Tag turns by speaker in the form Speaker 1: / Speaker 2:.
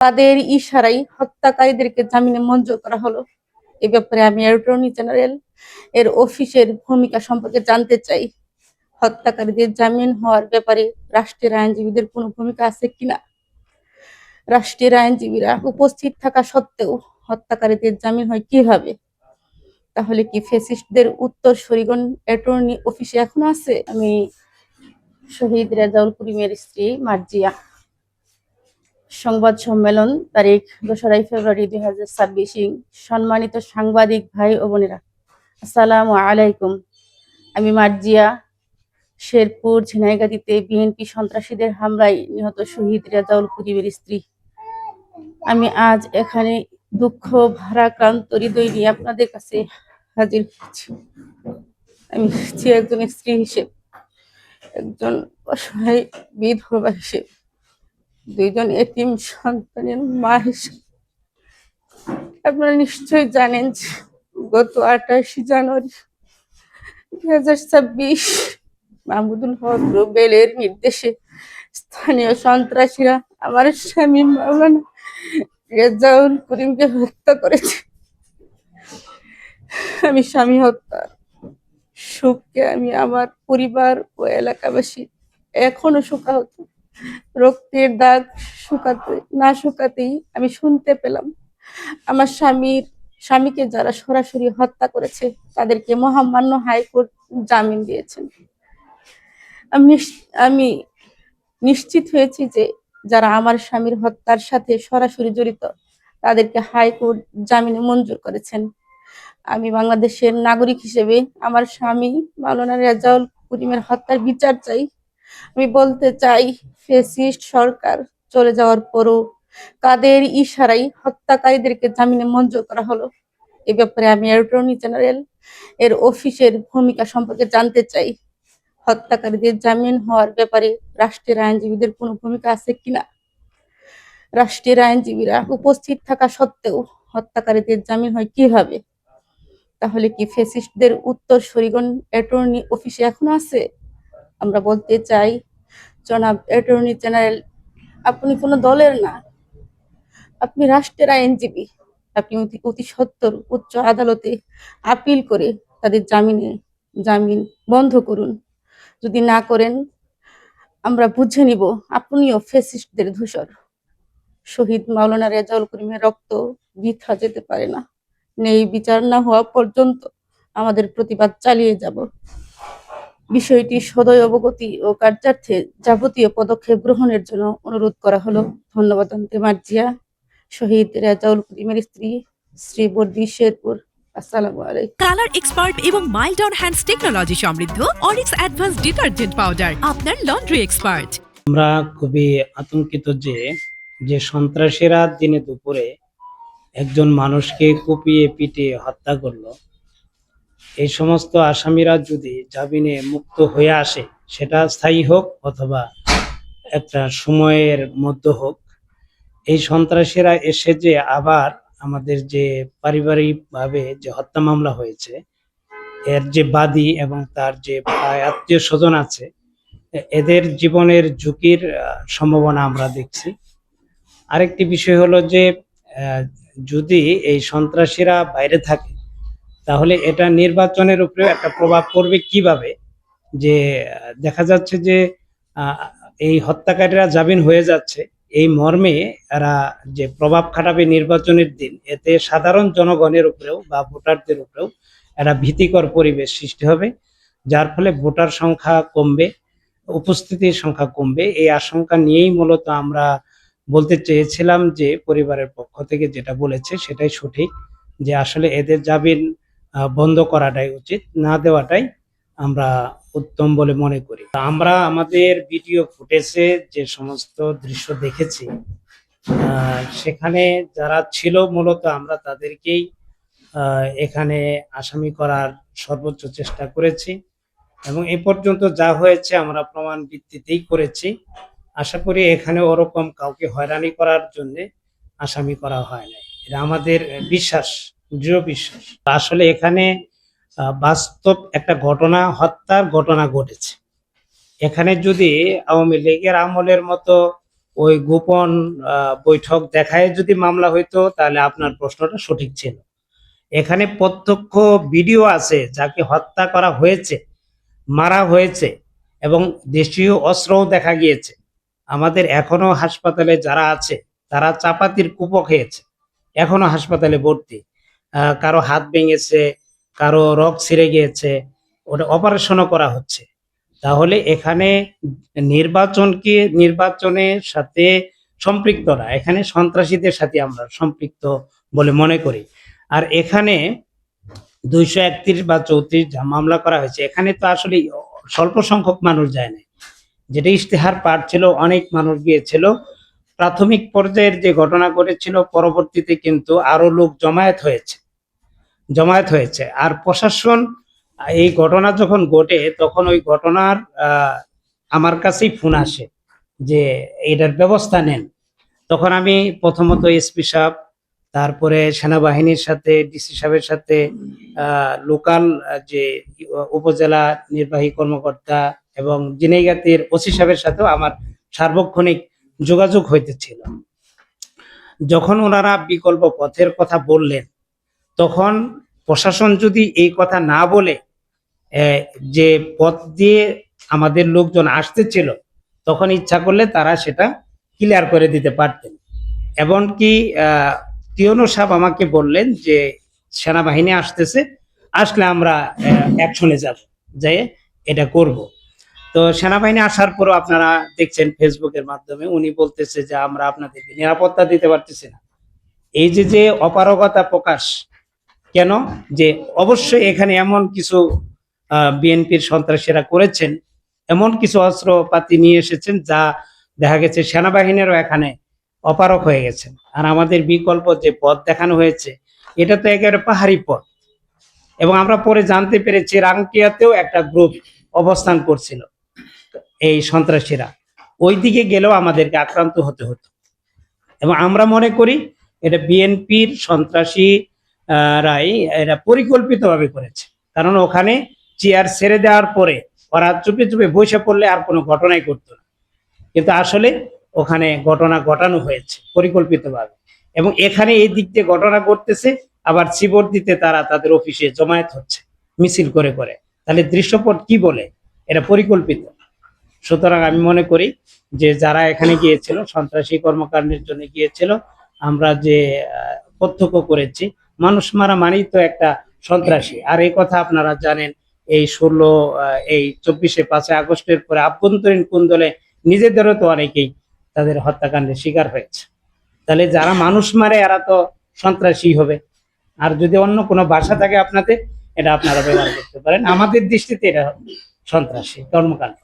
Speaker 1: তাদের ইশারায় হত্যাকারীদেরকে জামিনে মঞ্জুর করা হলো। এ ব্যাপারে আমি অ্যাটর্নি জেনারেল এর অফিসের ভূমিকা সম্পর্কে জানতে চাই। হত্যাকারীদের জামিন হওয়ার ব্যাপারে রাষ্ট্রের আইনজীবীদের কোনো ভূমিকা আছে কিনা? রাষ্ট্রের আইনজীবীরা উপস্থিত থাকা সত্ত্বেও হত্যাকারীদের জামিন হয় কিভাবে? তাহলে কি ফ্যাসিস্টদের উত্তরসূরিগণ অ্যাটর্নি অফিসে এখনো আছে? আমি শহীদ রেজাউল করিমের স্ত্রী মার্জিয়া। সংবাদ সম্মেলন তারিখ 2 ফেব্রুয়ারি 2026। সম্মানিত সাংবাদিক ভাই ও বোনেরা, আসসালামু আলাইকুম। আমি মার্জিয়া, শেরপুর ঝিনাইগাতীতে বিএনপি সন্ত্রাসীদের হামলায় নিহত শহীদ রেজাউল করিমের স্ত্রী। আমি আজ এখানে দুঃখ ভারাক্রান্ত হৃদয় নিয়ে আপনাদের কাছে হাজির হয়েছি। আমি একজন স্ত্রী হিসেবে, একজন অসহায় বিধবা হিসেবে, দুইজন এতিম সন্তানের মা হিসেবে। আপনারা নিশ্চয়ই জানেন যে গত 28 জানুয়ারি 2026 মাহমুদুল হক রুবেলের নির্দেশে স্থানীয় সন্ত্রাসীরা আমার স্বামী মাওলানা রেজাউল করিমকে হত্যা করেছে। আমি স্বামী হত্যা শোককে আমি আমার পরিবার ও এলাকাবাসী এখনো শোকাহত। রক্তের দাগ শুকাতেই আমি শুনতে পেলাম আমার স্বামীকে যারা সরাসরি হত্যা করেছে তাদেরকে মহামান্য হাইকোর্ট জামিন দিয়েছেন। আমি নিশ্চিত হয়েছি যে যারা আমার স্বামীর হত্যার সাথে সরাসরি জড়িত তাদেরকে হাইকোর্ট জামিনে মঞ্জুর করেছেন। আমি বাংলাদেশের নাগরিক হিসেবে আমার স্বামী মাওলানা রেজাউল করিমের হত্যার বিচার চাই। আমি বলতে চাই, ফ্যাসিস্ট সরকার চলে যাওয়ার পরও কাদের ইশারায় হত্যাকারীদেরকে জামিনে মঞ্জুর করা হলো? এ ব্যাপারে আমি অ্যাটর্নি জেনারেল এর অফিসের ভূমিকা সম্পর্কে জানতে চাই। হত্যাকারীদের জামিন হওয়ার ব্যাপারে রাষ্ট্রের আইনজীবীদের কোনো ভূমিকা আছে কিনা? রাষ্ট্রের আইনজীবীরা উপস্থিত থাকা সত্ত্বেও হত্যাকারীদের জামিন হয় কিভাবে? তাহলে কি ফ্যাসিস্টদের উত্তরসূরিগণ অ্যাটর্নি অফিসে এখনো আছে? আমরা বলতে চাই, জনাব অ্যাটর্নি জেনারেল, আপনি কোনো দলের না, আপনি রাষ্ট্রের আইনজীবী। আপনি অতি সত্বর উচ্চ আদালতে আপিল করে তাদের জামিন বন্ধ করুন। যদি না করেন আমরা বুঝে নিব আপনিও ফ্যাসিস্টদের ধূসর। শহীদ মাওলানা রেজাউল করিমের রক্ত বৃথা যেতে পারে না। ন্যায় বিচার না হওয়া পর্যন্ত আমাদের প্রতিবাদ চালিয়ে যাব। বিষয়টি সদয় অবগতি ও কার্যার্থে যাবতীয় পদক্ষেপ গ্রহণের জন্য অনুরোধ করা হলো। ধন্যবাদ। মার্জিয়া, শহীদ রেজাউল করিমের স্ত্রী, শ্রীবর্দী, শেরপুর। আসসালামু আলাইকুম।
Speaker 2: কালার এক্সপার্ট এবং মাইল্ড অন হ্যান্ডস টেকনোলজি সমৃদ্ধ অরিক্স অ্যাডভান্স ডিটারজেন্ট পাউডার আপনার লন্ড্রি এক্সপার্ট।
Speaker 3: আমরা খুবই আতঙ্কিত যে সন্ত্রাসীরা দিনে দুপুরে একজন মানুষকে কুপিয়ে পিটিয়ে হত্যা করলো। এই সমস্ত আসামিরা যদি জামিনে মুক্ত হয়ে আসে, সেটা স্থায়ী হোক অথবা একটা সময়ের মধ্যে হোক, এই সন্ত্রাসীরা এসে যে আবার আমাদের যে পারিবারিকভাবে যে হত্যা মামলা হয়েছে এর যে বাদী এবং তার যে আত্মীয় স্বজন আছে, এদের জীবনের ঝুঁকির সম্ভাবনা আমরা দেখছি। আরেকটি বিষয় হলো যে যদি এই সন্ত্রাসীরা বাইরে থাকে তাহলে এটা নির্বাচনের উপরে একটা প্রভাব পড়বে কিভাবে। যে দেখা যাচ্ছে যে এই হত্যাকারীরা জামিন হয়ে যাচ্ছে, এই মর্মে এরা যে প্রভাব খাটাবে নির্বাচনের দিন, এতে সাধারণ জনগণের উপরেও বা ভোটারদের উপরেও একটা ভীতিকর পরিবেশ সৃষ্টি হবে, যার ফলে ভোটার সংখ্যা কমবে, উপস্থিতির সংখ্যা কমবে। এই আশঙ্কা নিয়েই মূলত আমরা বলতে চেয়েছিলাম যে পরিবারের পক্ষ থেকে যেটা বলেছে সেটাই সঠিক, যে আসলে এদের জামিন বন্ধ করাটাই উচিত, না দেওয়াটাই আমরা উত্তম বলে মনে করি। আমরা আমাদের ভিডিও ফুটেজে যে সমস্ত দৃশ্য দেখেছি সেখানে যারা ছিল মূলত আমরা তাদেরকেই এখানে আসামি করার সর্বোচ্চ চেষ্টা করেছি এবং এ পর্যন্ত যা হয়েছে আমরা প্রমাণ ভিত্তিতেই করেছি। আশা করি এখানে ওরকম কাউকে হয়রানি করার জন্য আসামি করা হয় না, এটা আমাদের বিশ্বাস, দৃঢ় বিশ্বাস। আসলে এখানে বাস্তব একটা ঘটনা, হত্যার ঘটনা ঘটেছে। এখানে যদি আওয়ামী লীগের আমলের মতো ওই গোপন বৈঠক দেখায় যদি মামলা হইতো তাহলে আপনার প্রশ্নটা সঠিক ছিল। এখানে প্রত্যক্ষ ভিডিও আছে, যাকে হত্যা করা হয়েছে, মারা হয়েছে এবং দেশীয় অস্ত্রও দেখা গিয়েছে। আমাদের এখনো হাসপাতালে যারা আছে তারা চাপাতির কুপো খেয়েছে, এখনো হাসপাতালে ভর্তি। কারো হাত ভেঙেছে, কারো রগ ছিঁড়ে গিয়েছে, ওটা অপারেশনও করা হচ্ছে। তাহলে এখানে নির্বাচনের সাথে সম্পৃক্ত না, এখানে সন্ত্রাসীদের সাথে আমরা সম্পৃক্ত বলে মনে করি। আর এখানে 231 বা 34 যা মামলা করা হয়েছে, এখানে তো আসলে স্বল্প সংখ্যক মানুষ যায় না, যেটা ইশতেহার পাঠ ছিল অনেক মানুষ গিয়েছিল। প্রাথমিক পর্যায়ের যে ঘটনা ঘটেছিল, পরবর্তীতে কিন্তু আরো লোক জমায়েত হয়েছে। আর প্রশাসন এই ঘটনা যখন ঘটে তখন ওই ঘটনার আমার কাছেই ফোন আসে যে এটার ব্যবস্থা নেন। তখন আমি প্রথমত এসপি সাহেব, তারপরে সেনাবাহিনীর সাথে, ডিসি সাহেবের সাথে, লোকাল যে উপজেলা নির্বাহী কর্মকর্তা এবং জিনাইগাতির ওসি সাহেবের সাথেও আমার সার্বক্ষণিক যোগাযোগ হইতেছিল। যখন ওনারা বিকল্প পথের কথা বললেন, তখন প্রশাসন যদি এই কথা না বলে যে পথ দিয়ে আমাদের লোকজন আসতেছিল, তখন ইচ্ছা করলে তারা সেটা ক্লিয়ার করে দিতে পারতেন। এমনকি টিওনো সাহেব আমাকে বললেন যে সেনাবাহিনী আসতেছে, আসলে আমরা অ্যাকশনে যাব, যে এটা করব। তো সেনাবাহিনী আসার পরও আপনারা দেখছেন ফেসবুকের মাধ্যমে উনি বলতেছে যে আমরা আপনাদেরকে নিরাপত্তা দিতে পারতেছি না। এই যে অপারগতা প্রকাশ কেন, যে অবশ্যই এখানে এমন কিছু বিএনপির সন্ত্রাসীরা করেছেন, এমন কিছু অস্ত্রপাতি নিয়ে এসেছেন যা দেখা গেছে সেনাবাহিনীরও এখানে অপারক হয়ে গেছেন। আর আমাদের বিকল্প যে পথ দেখানো হয়েছে, এটা তো একেবারে পাহাড়ি পথ। এবং আমরা পরে জানতে পেরেছি রাঙ্কিয়াতেও একটা গ্রুপ অবস্থান করছিল, এই সন্ত্রাসীরা। ওই দিকে গেলেও আমাদেরকে আক্রান্ত হতে হতো। এবং আমরা মনে করি এটা বিএনপির সন্ত্রাসী রাই এটা পরিকল্পিতভাবে করেছে। কারণ ওখানে চেয়ার ছেড়ে দেওয়ার পরে ওরা চুপে চুপে বসে পড়লে আর কোনো ঘটনাই করতো না, কিন্তু আসলে ওখানে ঘটনা ঘটানো হয়েছে পরিকল্পিতভাবে। এবং এখানে এই দিক দিয়ে ঘটনা ঘটতেছে, আবার চিবর দিতে তারা তাদের অফিসে জমায়েত হচ্ছে মিছিল করে করে। তাহলে দৃশ্যপট কি বলে, এটা পরিকল্পিত। সুতরাং আমি মনে করি যে যারা এখানে গিয়েছিল, সন্ত্রাসী কর্মকাণ্ডের জন্য গিয়েছিল, আমরা যে প্রত্যক্ষ করেছি, মানুষ মারা মানেই তো একটা সন্ত্রাসী। আর এই কথা আপনারা জানেন, এই 24শে 5ই আগস্টের পরে আভ্যন্তরীণ কোন্দলে নিজেদেরও তো অনেকেই তাদের হত্যাকাণ্ডের শিকার হয়েছে। তাহলে যারা মানুষ মারে এরা তো সন্ত্রাসী হবে। আর যদি অন্য কোনো ভাষা থাকে আপনাদের, এটা আপনারা ব্যবহার করতে পারেন। আমাদের দৃষ্টিতে এটা সন্ত্রাসী কর্মকাণ্ড।